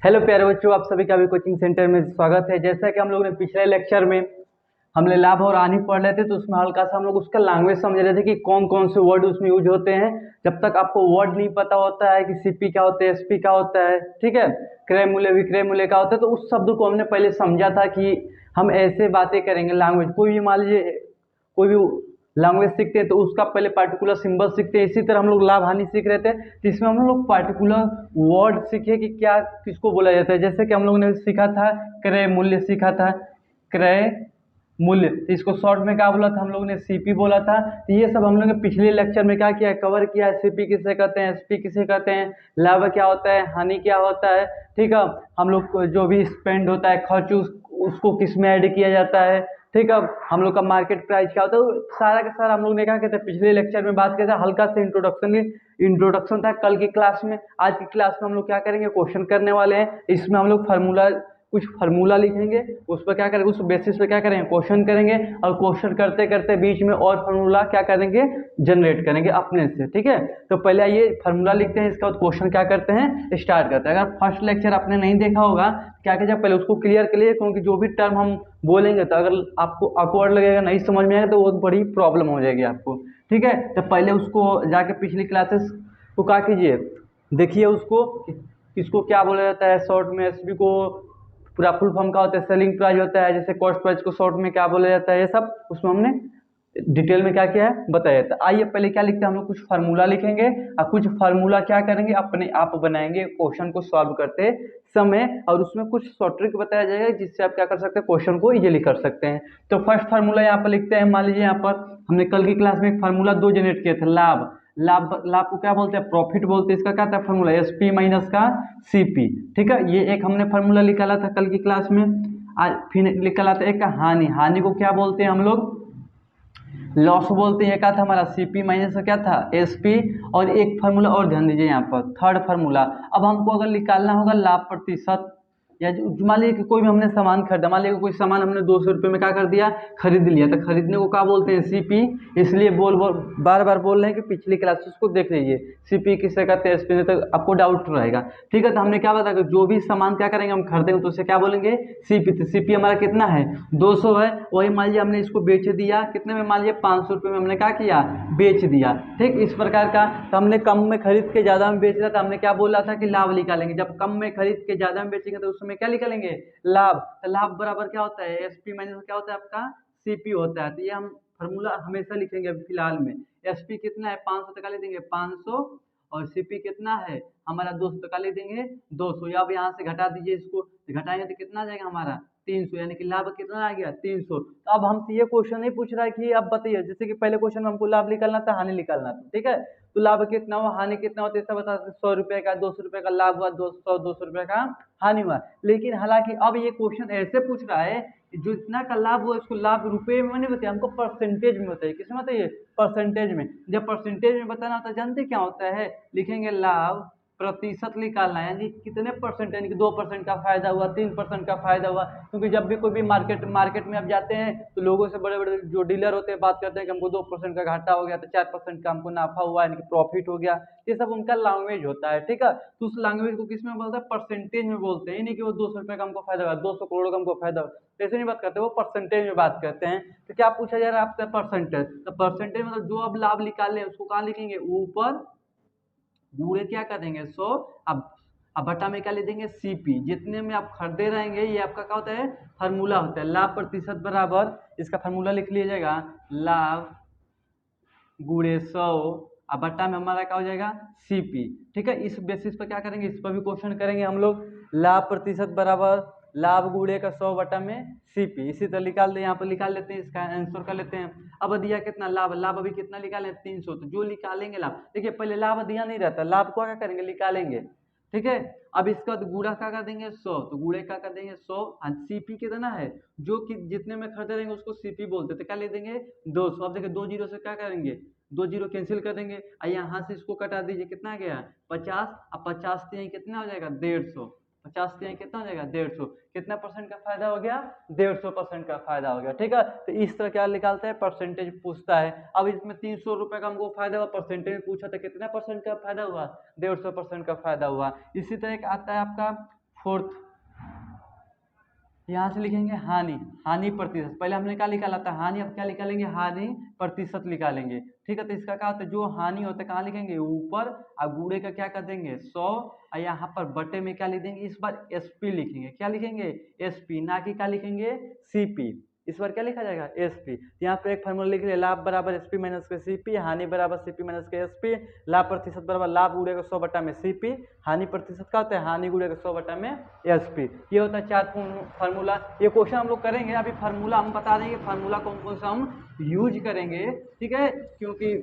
Hello प्यारे बच्चों, आप सभी का भी कोचिंग सेंटर में स्वागत है। जैसा कि हम लोग ने पिछले लेक्चर में हमने लाभ और हानि पढ़ रहे थे, तो उसमें हल्का सा हम लोग उसका लैंग्वेज समझ रहे थे कि कौन कौन से वर्ड उसमें यूज होते हैं। जब तक आपको वर्ड नहीं पता होता है कि सीपी क्या होता है, एसपी क्या होता है, ठीक है, क्रय मूल्य विक्रय मूल्य क्या होता है, तो उस शब्द को हमने पहले समझा था कि हम ऐसे बातें करेंगे। लैंग्वेज कोई भी मान लीजिए, कोई भी लैंग्वेज सीखते हैं तो उसका पहले पार्टिकुलर सिंबल सीखते हैं। इसी तरह हम लोग लाभ हानि सीख रहे थे, तो इसमें हम लोग पार्टिकुलर वर्ड सीखे कि क्या किसको बोला जाता है। जैसे कि हम लोग ने सीखा था क्रय मूल्य, सीखा था क्रय मूल्य, तो इसको शॉर्ट में क्या बोला था हम लोग ने, सीपी बोला था। तो ये सब हम लोग ने पिछले लेक्चर में क्या किया, कवर किया है। सीपी किसे कहते हैं, एसपी किसे कहते हैं, लाभ क्या होता है, हानि क्या होता है, ठीक है। हम लोग को जो भी स्पेंड होता है, खर्च, उसको किस में ऐड किया जाता है, ठीक है। हम लोग का मार्केट प्राइस क्या होता है, तो सारा का सारा हम लोग ने क्या कहते हैं पिछले लेक्चर में बात किया था। हल्का से इंट्रोडक्शन था कल की क्लास में। आज की क्लास में हम लोग क्या करेंगे, क्वेश्चन करने वाले हैं। इसमें हम लोग कुछ फार्मूला लिखेंगे, उस पर क्या करेंगे, उस बेसिस पे क्या करेंगे, क्वेश्चन करेंगे। और क्वेश्चन करते करते बीच में और फार्मूला क्या करेंगे, जनरेट करेंगे अपने से, ठीक है। तो पहले आइए फार्मूला लिखते हैं, इसका क्वेश्चन क्या करते हैं, स्टार्ट करते हैं। अगर फर्स्ट लेक्चर आपने नहीं देखा होगा, क्या कीजिए पहले उसको क्लियर कर लिए, क्योंकि जो भी टर्म हम बोलेंगे तो अगर आपको ऑकवर्ड लगेगा, नहीं समझ में आएगा, तो बहुत बड़ी प्रॉब्लम हो जाएगी आपको, ठीक है। तो पहले उसको जाके पिछली क्लासेस को क्या कीजिए, देखिए उसको किसको क्या बोला जाता है शॉर्ट में। एसबी को पूरा फुल फॉर्म का होता है, सेलिंग प्राइस होता है, जैसे कॉस्ट प्राइस को शॉर्ट में क्या बोला जाता है, ये सब उसमें हमने डिटेल में क्या किया है बताया। तो आइए पहले क्या लिखते हैं, हम लोग कुछ फार्मूला लिखेंगे और कुछ फार्मूला क्या करेंगे, अपने आप बनाएंगे क्वेश्चन को सॉल्व करते समय, और उसमें कुछ शॉर्ट ट्रिक बताया जाएगा जिससे आप क्या कर सकते हैं, क्वेश्चन को इजीली कर सकते हैं। तो फर्स्ट फार्मूला यहाँ पर लिखते हैं। मान लीजिए यहाँ पर हमने कल की क्लास में एक फार्मूला 2 जनरेट किए थे, लाभ। लाभ लाभ को क्या बोलते हैं, प्रॉफिट बोलते हैं। इसका क्या था फार्मूला, एस पी माइनस का सी पी, ठीक है। ये एक हमने फार्मूला निकाला था कल की क्लास में। आज फिर निकाला था एक हानि। हानि को क्या बोलते हैं हम लोग, लॉस बोलते हैं। क्या था हमारा, सीपी माइनस का क्या था, एसपी। और एक फार्मूला और ध्यान दीजिए यहाँ पर, थर्ड फार्मूला। अब हमको अगर निकालना होगा लाभ प्रतिशत, या मान लीजिए कि कोई भी हमने सामान खरीदा, मान लीजिए कोई सामान हमने 200 रुपये में क्या कर दिया, खरीद लिया, तो खरीदने को क्या बोलते हैं, सीपी। इसलिए बार बार बोल रहे हैं कि पिछली क्लासेस को देख लीजिए, सीपी किसे कहते हैं, एसपी, तो आपको डाउट रहेगा, ठीक है। तो हमने क्या बताया, जो भी सामान क्या करेंगे हम खरीदेंगे तो उसे क्या बोलेंगे, सीपी। तो सीपी हमारा कितना है, 200 है। वही मान लीजिए हमने इसको बेच दिया कितने में, मान लीजिए 500 रुपये में हमने क्या किया, बेच दिया, ठीक। इस प्रकार का। तो हमने कम में खरीद के ज़्यादा में बेच रहा था, हमने क्या बोला था कि लाभ निकालेंगे। जब कम में खरीद के ज़्यादा में बेचेंगे तो उसमें क्या निकालेंगे, लाभ। तो लाभ बराबर क्या होता है, एसपी माइनस क्या होता है आपका, सीपी होता है। तो ये हम फार्मूला हमेशा लिखेंगे अभी फिलहाल में। एसपी कितना है, 500 टका ले देंगे 500, और सीपी कितना है हमारा, 200 टका ले देंगे 200। अब यहाँ से घटा दीजिए, इसको घटाएंगे तो कितना आ जाएगा हमारा, 300, यानी कि लाभ कितना आ गया, 300। तो अब हमसे ये क्वेश्चन नहीं पूछ रहा है कि अब बताइए, जैसे कि पहले क्वेश्चन में हमको लाभ निकालना था, हानि निकालना था, ठीक है। तो लाभ कितना हुआ, हानि कितना होता है, सब बता सकते। 100 रुपये का 200 रुपये का लाभ हुआ, 200 रुपये का हानि हुआ। लेकिन हालांकि अब ये क्वेश्चन ऐसे पूछ रहा है कि जो इतना का लाभ हुआ उसको लाभ रुपए में नहीं बताइए, हमको परसेंटेज में बताइए। किसमें बताइए, परसेंटेज में। जब परसेंटेज में बताना होता है, जानते क्या होता है, लिखेंगे लाभ प्रतिशत निकालना है, यानी कितने परसेंट, यानी कि 2% का फायदा हुआ, 3% का फायदा हुआ। क्योंकि जब भी कोई भी मार्केट में आप जाते हैं तो लोगों से बड़े बड़े जो डीलर होते हैं बात करते हैं कि हमको 2% का घाटा हो गया, तो 4% का हमको नाफा हुआ, यानी कि प्रॉफिट हो गया। ये सब उनका लैंग्वेज होता है, ठीक है। तो उस लैंग्वेज को किस में बोलते हैं, परसेंटेज में बोलते हैं। नहीं कि वो 200 रुपये का हमको फायदा हुआ, 200 करोड़ का हमको फायदा हुआ, ऐसे नहीं बात करते, वो परसेंटेज में बात करते हैं। तो क्या पूछा जा रहा है आपसे, परसेंटेज। तो परसेंटेज मतलब जो अब लाभ निकाले उसको कहाँ लिखेंगे, ऊपर गुणे क्या कर देंगे 100। अब बटा में क्या ले देंगे, सीपी। जितने में आप खरीदे रहेंगे ये आपका क्या होता है, फार्मूला होता है। लाभ प्रतिशत बराबर, इसका फार्मूला लिख लीजिएगा, लाभ गुणे 100, अब बट्टा में हमारा क्या हो जाएगा, सीपी, ठीक है। इस बेसिस पर क्या करेंगे, इस पर भी क्वेश्चन करेंगे हम लोग। लाभ प्रतिशत बराबर लाभ गुणे का 100 बटा में सीपी। इसी तरह निकाल दे, यहाँ पर निकाल लेते हैं, इसका आंसर कर लेते हैं। अब दिया कितना लाभ, लाभ अभी कितना निकालें, 300। तो जो निकालेंगे लाभ, देखिए पहले लाभ दिया नहीं रहता, लाभ को क्या करेंगे, निकालेंगे, ठीक है। अब इसका बाद गुणा क्या कर देंगे 100, तो गुणे क्या कर देंगे 100। सीपी कितना है, जो कि जितने में खरीदे रहेंगे उसको सीपी बोलते, तो क्या ले देंगे 200। अब देखिए 2 जीरो से क्या करेंगे, 2 जीरो कैंसिल कर देंगे, और यहाँ से इसको कटा दीजिए, कितना आ गया 50। अब 50 से कितना हो जाएगा 150, 50 से कितना हो जाएगा 150। कितना परसेंट का फायदा हो गया, 150% का फायदा हो गया, ठीक है। तो इस तरह क्या निकालता है, परसेंटेज पूछता है। अब इसमें 300 रुपये का हमको फायदा हुआ, परसेंटेज में पूछा था कितना परसेंट का फायदा हुआ, 150% का फायदा हुआ। इसी तरह एक आता है आपका फोर्थ यहाँ से लिखेंगे हानि, हानि प्रतिशत। पहले हमने क्या निकाला था हानि, अब क्या निकालेंगे हानि प्रतिशत निकालेंगे। ठीक है, तो इसका क्या होता है जो हानि होता है कहाँ लिखेंगे ऊपर, और गुणे का क्या कर देंगे 100, और यहाँ पर बटे में क्या लिख देंगे इस बार एसपी लिखेंगे। क्या लिखेंगे एसपी, ना कि क्या लिखेंगे सीपी। इस बार क्या लिखा जाएगा एसपी। यहाँ पे एक फार्मूला लिख लिया, लाभ बराबर एसपी माइनस के सीपी, हानि बराबर सीपी माइनस के एसपी, लाभ प्रतिशत बराबर लाभ गुणेगा 100 बटा में सीपी, हानि प्रतिशत का होता है हानि गुणेगा 100 बटा में एसपी। ये होता है 4 फार्मूला। ये क्वेश्चन हम लोग करेंगे, अभी फार्मूला हम बता देंगे फार्मूला कौन कौन सा हम यूज करेंगे। ठीक है, क्योंकि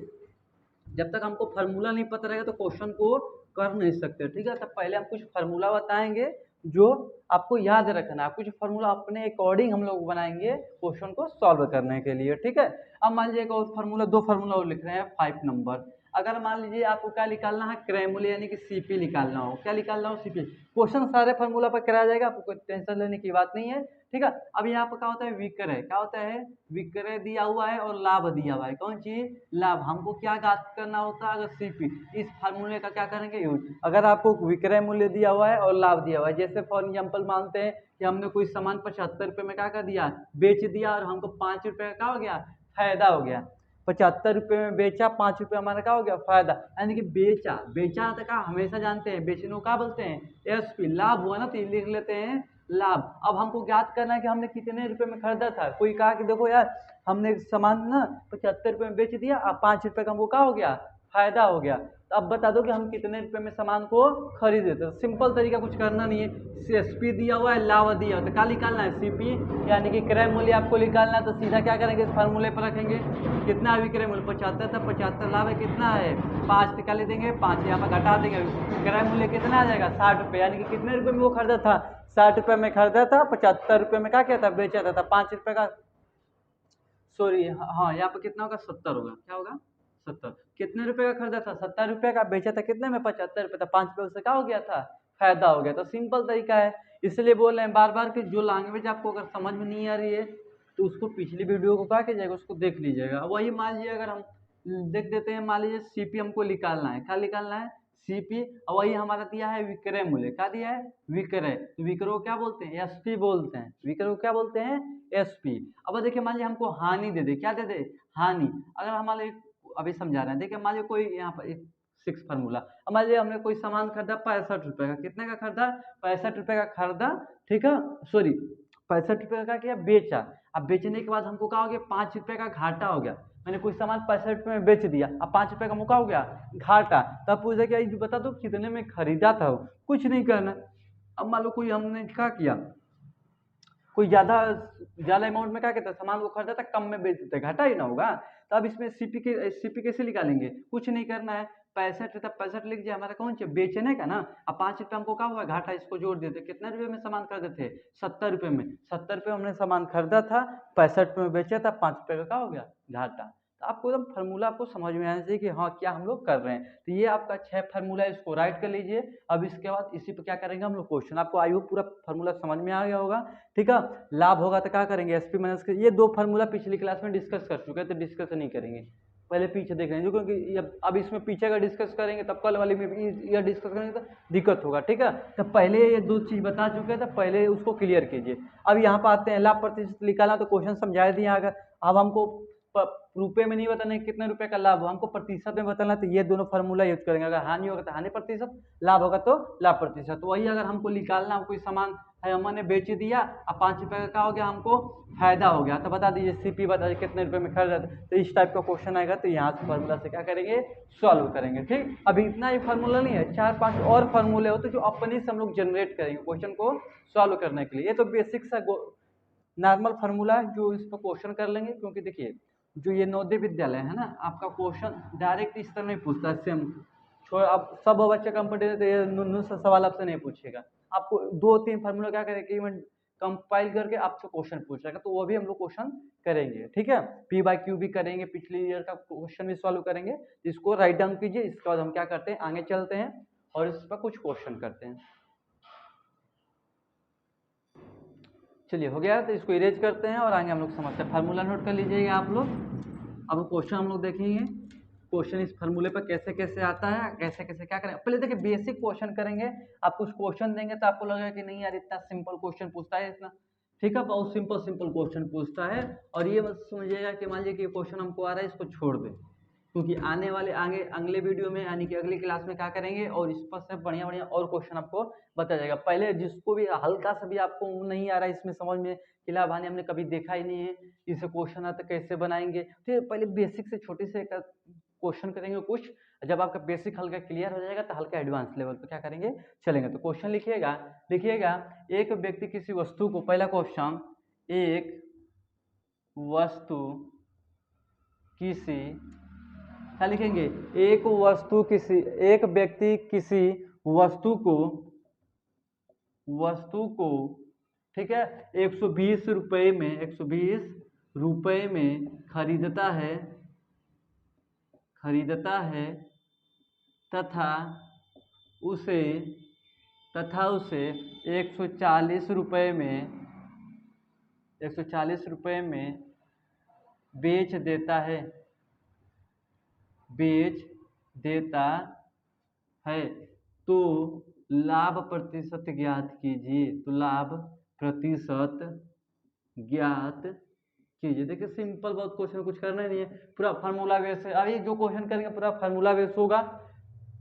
जब तक हमको फार्मूला नहीं पता रहेगा तो क्वेश्चन को कर नहीं सकते। ठीक है, तो पहले हम कुछ फार्मूला बताएंगे जो आपको याद रखना है, कुछ फार्मूला अपने अकॉर्डिंग हम लोग बनाएंगे क्वेश्चन को सॉल्व करने के लिए। ठीक है, अब मान लीजिए एक और फार्मूला, 2 फार्मूला और लिख रहे हैं 5 नंबर। अगर मान लीजिए आपको क्या निकालना है क्रैमूल यानी कि सीपी निकालना हो, क्या निकालना हो सीपी। क्वेश्चन सारे फार्मूला पर कराया जाएगा, आपको कोई टेंशन लेने की बात नहीं है। ठीक है, अब यहाँ पर क्या होता है विक्रय, क्या होता है विक्रय दिया हुआ है और लाभ दिया हुआ है। कौन चीज लाभ, हमको क्या ज्ञात करना होता है अगर सीपी, इस फार्मूले का क्या करेंगे यूज। अगर आपको विक्रय मूल्य दिया हुआ है और लाभ दिया हुआ है, जैसे फॉर एग्जाम्पल मानते हैं कि हमने कोई सामान 75 रुपये में क्या कर दिया बेच दिया और हमको 5 रुपये का क्या हो गया फायदा हो गया। 75 रुपये में बेचा, 5 रुपये हमारा क्या हो गया फायदा, यानी कि बेचा, बेचा तो क्या हमेशा जानते हैं बेचने को क्या बोलते हैं एसपी। लाभ हुआ ना तो लिख लेते हैं लाभ। अब हमको ज्ञात करना है कि हमने कितने रुपए में खरीदा था। कोई कहा कि देखो यार हमने सामान ना 75 रुपये में बेच दिया, अब 5 रुपये का हमको क्या हो गया फायदा हो गया, तो अब बता दो कि हम कितने रुपए में सामान को खरीदे थे। सिंपल तरीका, कुछ करना नहीं है, एसपी दिया हुआ है लाभ दिया हुआ है, तो क्या निकालना है सीपी यानी कि क्रय मूल्य आपको निकालना है। तो सीधा क्या करेंगे इस फार्मूले पर रखेंगे, कितना है विक्रय मूल्य 75 था, 75 लाभ है कितना है 5, निकाल देंगे 5, यहाँ पर घटा देंगे, क्रय मूल्य कितना आ जाएगा 60 रुपये, यानी कि कितने रुपए में वो खरीदा था 60 रुपये में खरीदा था, 75 रुपये में क्या किया था बेचा था 5 रुपये का, सॉरी हाँ यहाँ पर कितना होगा 70 होगा, क्या होगा 70। कितने रुपए का खरीदा था 70 रुपये का, बेचा था कितने में 75 रुपये था, 5 रुपये उससे क्या हो गया था फायदा हो गया। तो सिंपल तरीका है, इसलिए बोल रहे हैं बार बार कि जो लैंग्वेज आपको अगर समझ में नहीं आ रही है तो उसको पिछली वीडियो को क्या कीजिएगा उसको देख लीजिएगा। वही मान लीजिए अगर हम देख देते हैं, मान लीजिए सीपी हमको निकालना है, क्या निकालना है सीपी, और वही हमारा दिया है विक्रय मूल्य, क्या दिया है विक्रय, तो विक्रय को क्या बोलते हैं एसपी बोलते हैं, विक्रय को क्या बोलते हैं एसपी। अब देखिए मान लीजिए हमको हानि दे दे, क्या दे दे हानि, अगर हमारे अभी समझा रहे हैं, देखिए मान लीजिए कोई यहाँ पर एक 6 फार्मूला, अब मान लीजिए हमने कोई सामान खरीदा 65 रुपये का, कितने का खरीदा 65 रुपये का खरीदा, ठीक है सॉरी 65 रुपये का किया बेचा, अब बेचने के बाद हमको क्या हो गया 5 रुपये का घाटा हो गया, मैंने कोई सामान 65 रुपये में बेच दिया, अब 5 रुपये का मुका हो गया घाटा, तब पूछा क्या ये बता दो कितने में खरीदा था, कुछ नहीं करना। अब मान लो कोई हमने क्या किया, कोई ज़्यादा अमाउंट में क्या कहता है सामान को खरीदा था कम में बेच देते घाटा ही ना होगा। तो अब इसमें सीपी कैसे निकालेंगे, कुछ नहीं करना है, 65 था 65 लिख दिया, हमारा कौन सा बेचने का ना, अब 5 रुपये हमको क्या हुआ घाटा, इसको जोड़ देते, कितने रुपये में सामान खरीदे थे 70 रुपये में, 70 रुपये हमने सामान खरीदा था, 65 रुपये में बेचा था, 5 रुपये का क्या हो गया घाटा। तो आपको एकदम फार्मूला आपको समझ में आना चाहिए कि हाँ क्या हम लोग कर रहे हैं। तो ये आपका 6 फार्मूला है, इसको राइट कर लीजिए। अब इसके बाद इसी पे क्या करेंगे हम लोग क्वेश्चन, आपको आई होप पूरा फार्मूला समझ में आ गया होगा। ठीक है, लाभ होगा तो क्या करेंगे एसपी माइनस के, ये 2 फार्मूला पिछली क्लास में डिस्कस कर चुके हैं तो डिस्कस नहीं करेंगे, पहले पीछे देख लेंगे, क्योंकि अब इसमें पीछे का डिस्कस करेंगे तब कल वाले में ये डिस्कस करेंगे तो दिक्कत होगा। ठीक है, तो पहले ये 2 चीज़ बता चुके हैं तो पहले उसको क्लियर कीजिए। अब यहाँ पर आते हैं लाभ प्रतिशत निकालना, तो क्वेश्चन समझा दिए अगर, अब हमको रुपए में नहीं बताना कितने रुपए का लाभ हो, हमको प्रतिशत में बताना, तो ये दोनों फार्मूला यूज करेंगे, अगर हानि होगा तो हानि प्रतिशत, लाभ होगा तो लाभ प्रतिशत। वही अगर हमको निकालना कोई सामान है हमने बेच दिया, अब 5 रुपये का क्या हो गया हमको फायदा हो गया, तो बता दीजिए सीपी बता दीजिए कितने रुपए में खरीदा, तो इस टाइप का क्वेश्चन आएगा तो यहाँ से फार्मूला से क्या करेंगे सॉल्व करेंगे। ठीक, अभी इतना ही फार्मूला नहीं है, 4-5 और फार्मूले होते जो अपने से हम लोग जनरेट करेंगे क्वेश्चन को सॉल्व करने के लिए। ये तो बेसिक सा नॉर्मल फार्मूला है जो इस पर क्वेश्चन कर लेंगे, क्योंकि देखिए जो ये नवोदय विद्यालय है ना, आपका क्वेश्चन डायरेक्ट इस तरह नहीं पूछता है सेम, छोड़ अब सब बच्चे कंपटीशन तो ये नुन सा सवाल आपसे नहीं पूछेगा, आपको 2-3 फार्मूला क्या करेगा कि इवन कंपाइल करके आपसे क्वेश्चन पूछेगा, तो वो भी हम लोग क्वेश्चन करेंगे। ठीक है, P/Q भी करेंगे, पिछले ईयर का क्वेश्चन भी सॉल्व करेंगे, इसको राइट डाउन कीजिए। इसके बाद हम क्या करते हैं आगे चलते हैं और इस पर कुछ क्वेश्चन करते हैं। चलिए हो गया, तो इसको इरेज करते हैं और आगे हम लोग समझते हैं। फार्मूला नोट कर लीजिएगा आप लोग। अब क्वेश्चन हम लोग देखेंगे, क्वेश्चन इस फार्मूले पर कैसे कैसे आता है, कैसे कैसे क्या करें। पहले देखिए बेसिक क्वेश्चन करेंगे, आप कुछ क्वेश्चन देंगे तो आपको लगेगा कि नहीं यार इतना सिंपल क्वेश्चन पूछता है इतना, ठीक है, बहुत सिंपल सिंपल क्वेश्चन पूछता है। और ये मत समझिएगा कि मान लीजिए कि क्वेश्चन हमको आ रहा है इसको छोड़ दे, क्योंकि आने वाले आगे अगले वीडियो में यानी कि अगली क्लास में क्या करेंगे और इस पर से बढ़िया बढ़िया और क्वेश्चन आपको बताया जाएगा। पहले जिसको भी हल्का सा भी आपको नहीं आ रहा है इसमें समझ में कि लाभ हानि हमने कभी देखा ही नहीं है, इसे क्वेश्चन आता कैसे बनाएंगे, तो पहले बेसिक से छोटे से क्वेश्चन करेंगे कुछ। जब आपका बेसिक हल्का क्लियर हो जाएगा तो हल्का एडवांस लेवल पे क्या करेंगे चलेंगे। तो क्वेश्चन लिखिएगा, लिखिएगा एक व्यक्ति किसी वस्तु को, पहला क्वेश्चन, एक वस्तु किसी, क्या लिखेंगे, एक वस्तु किसी, एक व्यक्ति किसी वस्तु को ठीक है 120 रुपए में, 120 रुपए में खरीदता है तथा उसे 140 रुपए में बेच देता है तो लाभ प्रतिशत ज्ञात कीजिए। तो लाभ प्रतिशत ज्ञात कीजिए। देखिए सिंपल बहुत क्वेश्चन, कुछ करना नहीं है, पूरा फार्मूला बेस है। अभी जो क्वेश्चन करेंगे पूरा फार्मूला बेस होगा,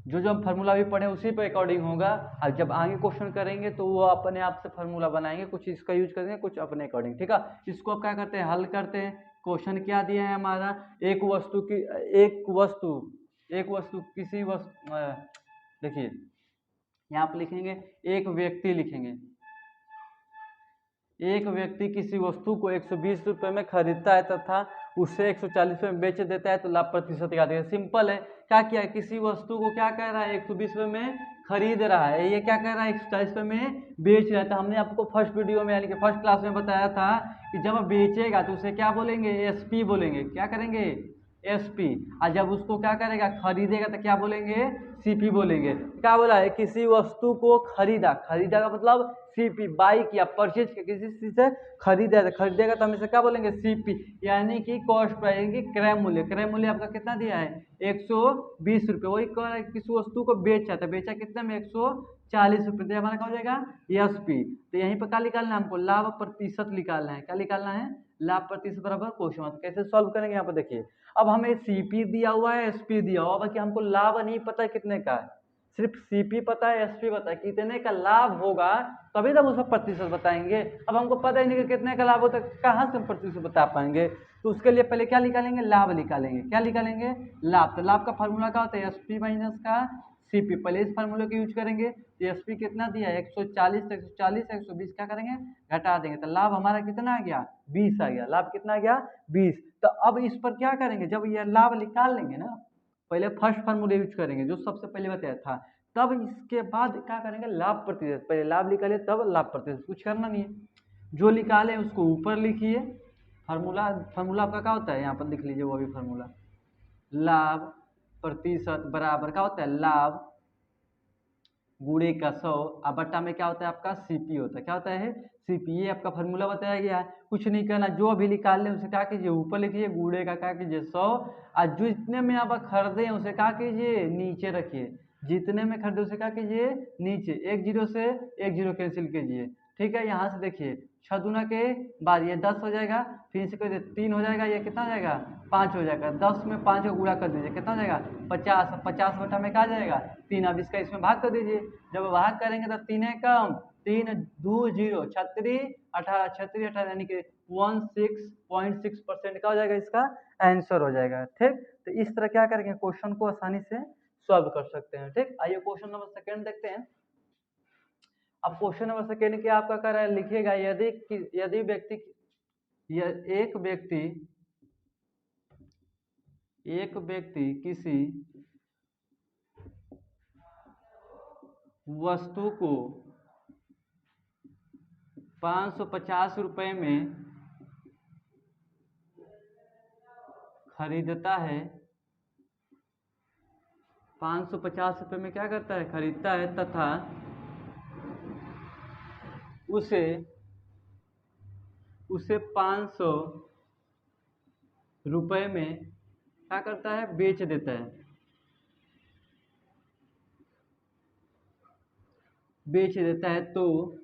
जो हम फार्मूला भी पढ़े उसी पे अकॉर्डिंग होगा। और जब आगे क्वेश्चन करेंगे तो वो अपने आप से फार्मूला बनाएंगे, कुछ इसका यूज करेंगे कुछ अपने अकॉर्डिंग, ठीक है। इसको आप क्या करते हैं, हल करते हैं। क्वेश्चन क्या दिया है हमारा, एक वस्तु किसी वस्तु, देखिए यहाँ पे लिखेंगे एक व्यक्ति किसी वस्तु को 120 रुपए में खरीदता है तथा उसे 140 रुपए में बेच देता है तो लाभ प्रतिशत क्या देगा। सिंपल है, क्या किया है, किसी वस्तु को क्या कह रहा है 120 रुपए में खरीद रहा है, ये क्या कह रहा है 140 रुपए में बेच रहा है। तो हमने आपको फर्स्ट वीडियो में यानी कि फर्स्ट क्लास में बताया था कि जब बेचेगा तो उसे क्या बोलेंगे, एसपी बोलेंगे, क्या करेंगे, एसपी। और जब उसको क्या करेगा, खरीदेगा तो क्या बोलेंगे, सीपी बोलेंगे। क्या बोला है, किसी वस्तु को खरीदा का मतलब सीपी, बाई किया, परचेज किया, किसी चीज से खरीदेगा तो हम इसे क्या बोलेंगे, सीपी, यानी कि कॉस्ट प्राइस की क्रय मूल्य आपका कितना दिया है 120 रुपये। वही किसी वस्तु को बेचा कितना में 140 रुपये, तो हमारा क्या हो जाएगा एसपी। तो यहीं पर क्या निकालना है हमको, लाभ प्रतिशत निकालना है। क्या निकालना है, लाभ प्रतिशत बराबर क्वेश्चन। कैसे सॉल्व करेंगे, यहाँ पर देखिए, अब हमें सीपी दिया हुआ है, एसपी दिया हुआ है, बाकी हमको लाभ नहीं पता है कितने का है, सिर्फ सीपी पता है, एसपी पता है, कितने का लाभ होगा तभी तब उसका प्रतिशत बताएंगे। अब हमको पता ही नहीं कि कितने का लाभ होता है, कहाँ से हम प्रतिशत बता पाएंगे। तो उसके लिए पहले क्या निकालेंगे, लाभ निकालेंगे। क्या निकालेंगे, लाभ। तो लाभ का फार्मूला क्या होता है, एसपी माइनस का सीपी। पहले इस फार्मूले को यूज करेंगे। तो एसपी कितना दिया है 140, 120 क्या करेंगे, घटा देंगे, तो लाभ हमारा कितना आ गया 20 आ गया। लाभ कितना आ गया 20। तो अब इस पर क्या करेंगे, जब ये लाभ निकाल लेंगे ना, पहले फर्स्ट फार्मूला यूज करेंगे जो सबसे पहले बताया था, तब इसके बाद क्या करेंगे, लाभ प्रतिशत। पहले लाभ निकाले तब लाभ प्रतिशत, कुछ करना नहीं है, जो निकाले उसको ऊपर लिखिए। फार्मूला आपका क्या होता है, यहाँ पर लिख लीजिए वो भी फार्मूला, लाभ प्रतिशत बराबर क्या होता है, लाभ गुणे का 100, अब बट्टा में क्या होता है आपका सीपी होता है। क्या होता है सीपी, ये आपका फार्मूला बताया गया है। कुछ नहीं करना, जो अभी निकाल लें उसे क्या कीजिए ऊपर लिखिए, गुणे का क्या कीजिए 100, और जो जितने में आप खरीदे हैं उसे क्या कीजिए नीचे रखिए, जितने में खरीदे उसे क्या कीजिए नीचे, एक जीरो से एक जीरो कैंसिल कीजिए, ठीक है। यहाँ से देखिए 6 दूना के बाद ये 10 हो जाएगा, फिर इसे कर 3 हो जाएगा, ये कितना हो जाएगा 5 हो जाएगा, 10 में 5 को गुणा कर दीजिए, कितना हो जाएगा 50, 50 बटा में क्या जाएगा 3। अब इसका इसमें भाग कर दीजिए, जब भाग करेंगे तो 3 कम 3 2 0 छत्तीस 18 यानी कि 16.6% का हो जाएगा, इसका आंसर हो जाएगा, ठीक। तो इस तरह क्या करेंगे, क्वेश्चन को आसानी से सॉल्व कर सकते हैं, ठीक। आइए क्वेश्चन नंबर सेकंड देखते हैं। अब क्वेश्चन नंबर सेकंड क्या आपका कर रहा है, लिखिएगा, यदि एक व्यक्ति किसी वस्तु को 550 रुपए में खरीदता है, 550 रुपए में क्या करता है, खरीदता है, तथा उसे 500 रुपए में क्या करता है, बेच देता है, बेच देता है, तो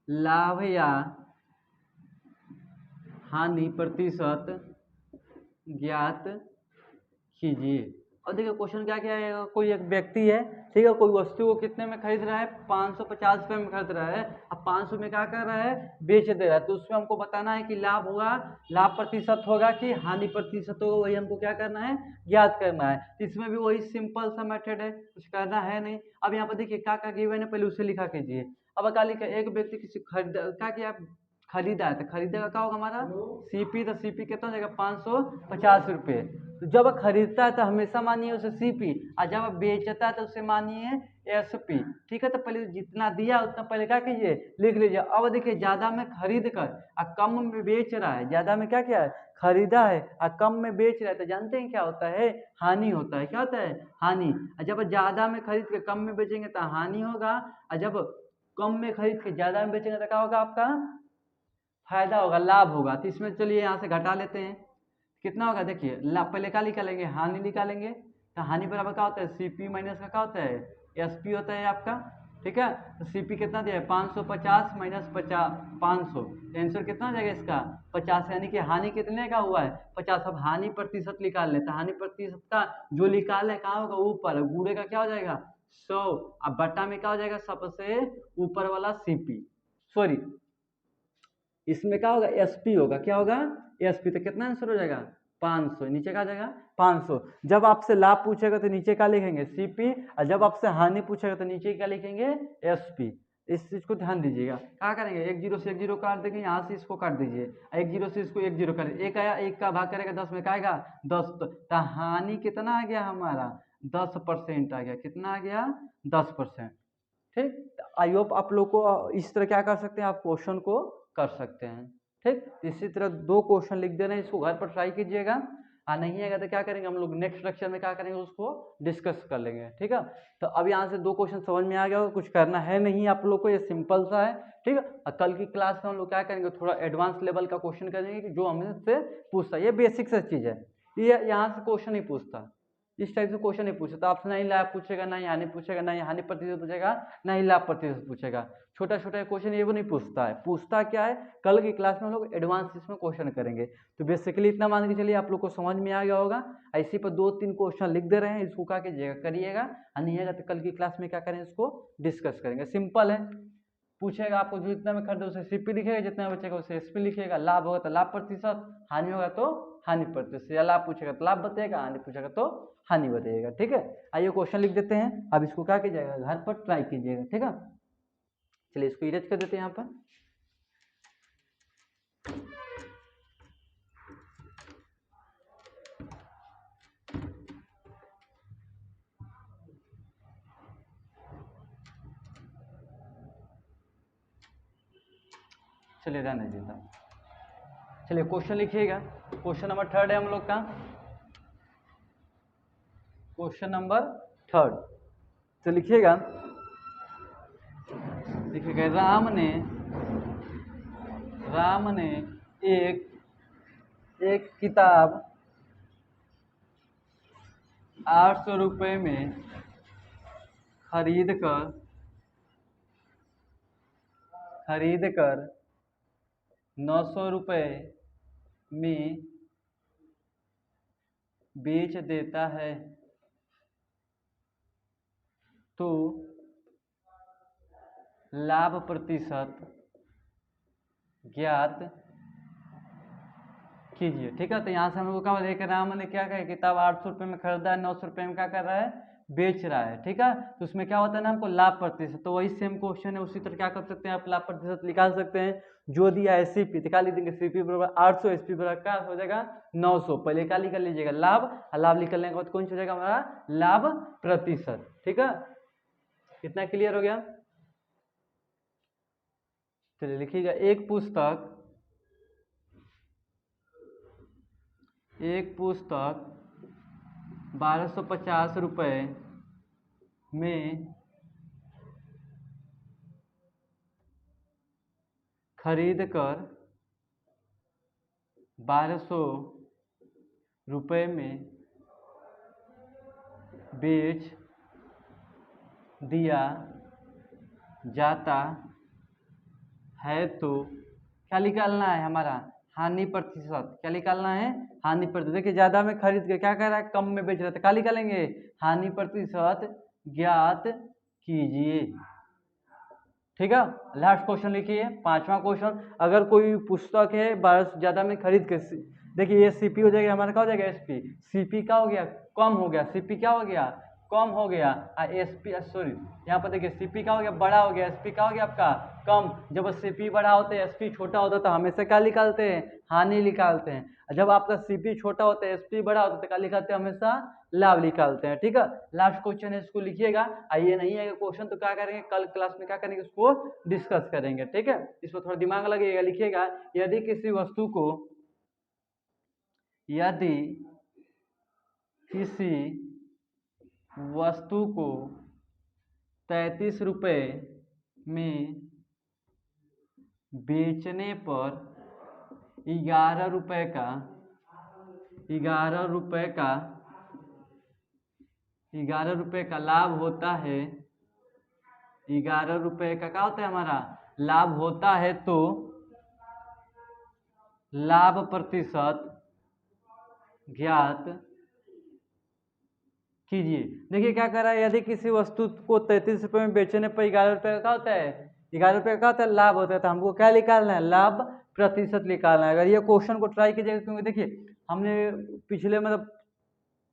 लाभ या हानि प्रतिशत ज्ञात कीजिए। और देखिए क्वेश्चन क्या क्या है, कोई एक व्यक्ति है, ठीक है, कोई वस्तु को कितने में खरीद रहा है, 550 रुपये में खरीद रहा है, अब 500 में क्या कर रहा है, बेच दे रहा है। तो उसमें हमको बताना है कि लाभ होगा, लाभ प्रतिशत होगा कि हानि प्रतिशत होगा, वही हमको क्या करना है, ज्ञात करना है। तो इसमें भी वही सिंपल सा मेथड है, कुछ करना है नहीं। अब यहाँ पर देखिए क्या क्या गिवन है, पहले उसे लिखा कीजिए। अब क्या लिखा, एक व्यक्ति किसी खरीद क्या किया, खरीदा है, तो खरीदेगा क्या होगा हमारा सीपी, तो सीपी कितना हो जाएगा 550 रुपये। तो जब खरीदता है तो हमेशा मानिए उसे सीपी, और जब बेचता है तो उसे मानिए एसपी। ठीक है, तो पहले जितना दिया उतना पहले क्या कीजिए, लिख लीजिए। अब देखिए ज्यादा में खरीद कर और कम में बेच रहा है, ज्यादा में क्या क्या है, खरीदा है और कम में बेच रहा है, तो जानते हैं क्या होता है, हानि होता है। क्या होता है, हानि। और जब ज्यादा में खरीद के कम में बेचेंगे तो हानि होगा, और जब कम में खरीद के ज्यादा में बेचेंगे तो क्या होगा, आपका फायदा होगा, लाभ होगा। तो इसमें चलिए यहाँ से घटा लेते हैं, कितना होगा, देखिए लाभ पहले क्या निकालेंगे, हानि निकालेंगे। तो हानि बराबर क्या होता है, सीपी माइनस का क्या होता है, एसपी होता है आपका। ठीक है, तो सीपी कितना दिया है, 550 माइनस 500, आंसर कितना हो जाएगा इसका 50, यानी कि हानि कितने का हुआ है, 50। अब हानि प्रतिशत निकाल लेते हैं, हानि प्रतिशत का जो निकाल है कहाँ होगा, ऊपर, बूढ़े का क्या हो जाएगा 100, अब बट्टा में क्या हो जाएगा, सबसे ऊपर वाला सीपी, सॉरी इसमें क्या होगा, एसपी होगा, क्या होगा एसपी। तो कितना आंसर हो जाएगा 500, नीचे क्या जाएगा 500। जब आपसे लाभ पूछेगा तो नीचे क्या लिखेंगे सीपी, और जब आपसे हानि पूछेगा तो नीचे क्या लिखेंगे एसपी। इस चीज को ध्यान दीजिएगा। क्या करेंगे, एक जीरो से एक जीरो काट देंगे, यहाँ से इसको काट दीजिए, एक जीरो से इसको एक जीरो कर, एक आया, एक का भाग करेगा 10 में, क्या आएगा 10। तो हानि कितना आ गया हमारा 10% आ गया, कितना आ गया 10%। ठीक, आई होप आप लोग को इस तरह क्या कर सकते हैं, आप क्वेश्चन को कर सकते हैं। ठीक, इसी तरह 2 क्वेश्चन लिख दे रहे हैं, इसको घर पर ट्राई कीजिएगा, नहीं आएगा तो क्या करेंगे हम लोग नेक्स्ट लेक्चर में क्या करेंगे, उसको डिस्कस कर लेंगे। ठीक है, तो अब यहाँ से 2 क्वेश्चन समझ में आ गया होगा, कुछ करना है नहीं आप लोग को, ये सिंपल सा है। ठीक है, और कल की क्लास में हम लोग क्या करेंगे, थोड़ा एडवांस लेवल का क्वेश्चन करेंगे कि जो हमसे पूछता है, ये बेसिक सा चीज़ है, ये यहाँ से क्वेश्चन नहीं पूछता, इस टाइप से क्वेश्चन नहीं पूछता। तो आपसे नहीं लाभ पूछेगा, ना ही हानि पूछेगा, ना ही हानि प्रतिशत पूछेगा, ना ही लाभ प्रतिशत पूछेगा। छोटा छोटा क्वेश्चन ये वो नहीं पूछता है, पूछता क्या है, कल की क्लास में हम लोग एडवांस इसमें क्वेश्चन करेंगे। तो बेसिकली इतना मान के चलिए आप लोग को समझ में आ गया होगा। ऐसे पर 2-3 क्वेश्चन लिख दे रहे हैं, इसको क्या कीजिएगा, करिएगा, और नहीं आएगा तो कल की क्लास में क्या करें, इसको डिस्कस करेंगे। सिंपल है, पूछेगा आपको जो जितना में खरीदे उसे सीपी लिखेगा, जितना बचेगा उसे एसपी लिखेगा, लाभ होगा तो लाभ प्रतिशत, हानि होगा तो हानि प्रतिशत, या लाभ पूछेगा तो लाभ बताएगा, हानि पूछेगा तो हानि बताइएगा। ठीक है, आइए क्वेश्चन लिख देते हैं, अब इसको क्या कीजिएगा, घर पर ट्राई कीजिएगा। ठीक है, चलिए इसको इरेज कर देते हैं यहाँ पर। चलिए रहने देता, चलिए क्वेश्चन लिखिएगा। क्वेश्चन नंबर 3 है हम लोग का, क्वेश्चन नंबर 3, तो लिखिएगा, लिखिएगा राम ने एक किताब 800 रुपये में खरीद कर 900 रुपये में बेच देता है, तो लाभ प्रतिशत ज्ञात कीजिए। ठीक है, तो यहाँ से हम लोग क्या बोले, राम ने क्या कहा, किताब 800 रुपये में खरीदा है, 900 रुपये में क्या कर रहा है, बेच रहा है। ठीक है, तो उसमें क्या होता है ना हमको लाभ प्रतिशत, तो वही सेम क्वेश्चन है, उसी तरह क्या कर सकते हैं आप, लाभ प्रतिशत निकाल सकते हैं। जो दिया है सीपी, तो क्या लिख देंगे, सीपी बराबर 800, एसपी बराबर क्या हो जाएगा 900। पहले क्या निकल लीजिएगा लाभ, और लाभ निकलने के बाद कौन सा हो जाएगा हमारा लाभ प्रतिशत। ठीक है, कितना क्लियर हो गया। चलिए लिखिएगा, एक पुस्तक 1250 रुपये में खरीद कर 1200 रुपए में बेच दिया जाता है तो क्या निकालना है हमारा, हानि प्रतिशत। क्या निकालना है, हानि प्रतिशत। देखिए ज़्यादा में खरीद के क्या कर रहा है, कम में बेच रहा था, क्या निकालेंगे, हानि प्रतिशत ज्ञात कीजिए। ठीक है, लास्ट क्वेश्चन लिखिए, 5वां क्वेश्चन। अगर कोई पुस्तक है 12 से ज़्यादा में खरीद के, देखिए ये सीपी हो जाएगा हमारा, क्या हो जाएगा, एसपी। सीपी क्या हो गया, कम हो गया, सीपी क्या हो गया, कम हो गया। एसपी सॉरी, यहाँ पर देखिए सीपी क्या हो गया, बड़ा हो गया, एसपी क्या हो गया आपका, कम। जब सीपी बड़ा होता है एसपी छोटा होता है तो हमेशा क्या निकालते हैं, हानि निकालते हैं। जब आपका सीपी छोटा होता है एसपी बड़ा होता है तो क्या निकालते हैं, हमेशा लाभ निकालते हैं। ठीक है, लास्ट क्वेश्चन है, इसको लिखिएगा। आइए नहीं आएगा क्वेश्चन तो क्या करेंगे, कल क्लास में क्या करेंगे, उसको डिस्कस करेंगे। ठीक है, इसमें थोड़ा दिमाग लगेगा, लिखिएगा। यदि किसी वस्तु को, यदि किसी वस्तु को 33 रुपये में बेचने पर 11 रुपये का 11 रुपये का लाभ होता है, 11 रुपये का क्या होता है हमारा, लाभ होता है, तो लाभ प्रतिशत ज्ञात कीजिए। देखिए क्या कर रहा है, यदि किसी वस्तु को 33 रुपये में बेचने पर 11 रुपये का क्या होता है, 11 रुपये का होता है लाभ होता है, तो हमको क्या निकालना है, लाभ प्रतिशत निकालना है। अगर ये क्वेश्चन को ट्राई कीजिएगा, क्योंकि देखिए हमने पिछले मतलब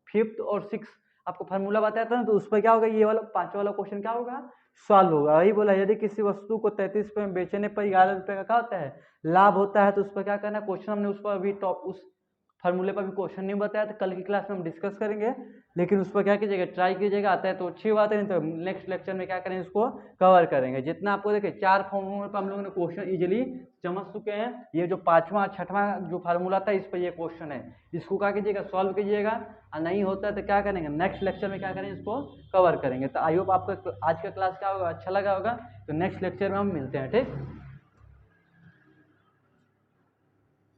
5th और 6th आपको फार्मूला बताया था ना, तो उस पर क्या होगा, ये वाला 5वां वाला क्वेश्चन क्या होगा, सॉल्व होगा। वही बोला, यदि किसी वस्तु को 33 रुपये में बेचने पर 11 रुपये का क्या होता है, लाभ होता है, तो उस पर क्या करना है, क्वेश्चन हमने उस पर अभी उस फार्मूले पर भी क्वेश्चन नहीं बताया, तो कल की क्लास में हम डिस्कस करेंगे। लेकिन उस पर क्या कीजिएगा, ट्राई कीजिएगा, आता है तो अच्छी बात है, नहीं तो नेक्स्ट लेक्चर में क्या करेंगे, इसको कवर करेंगे। जितना आपको देखिए 4 फार्मूले पर हम लोगों ने क्वेश्चन इजीली समझ चुके हैं। ये जो 5वां 6वां जो फार्मूला था, इस पर ये क्वेश्चन है, इसको क्या कीजिएगा, सॉल्व कीजिएगा। और नहीं होता है तो क्या करेंगे, नेक्स्ट लेक्चर में क्या करेंगे, इसको कवर करेंगे। तो आई होप आपका आज का क्लास क्या होगा, अच्छा लगा होगा। तो नेक्स्ट लेक्चर में हम मिलते हैं। ठीक।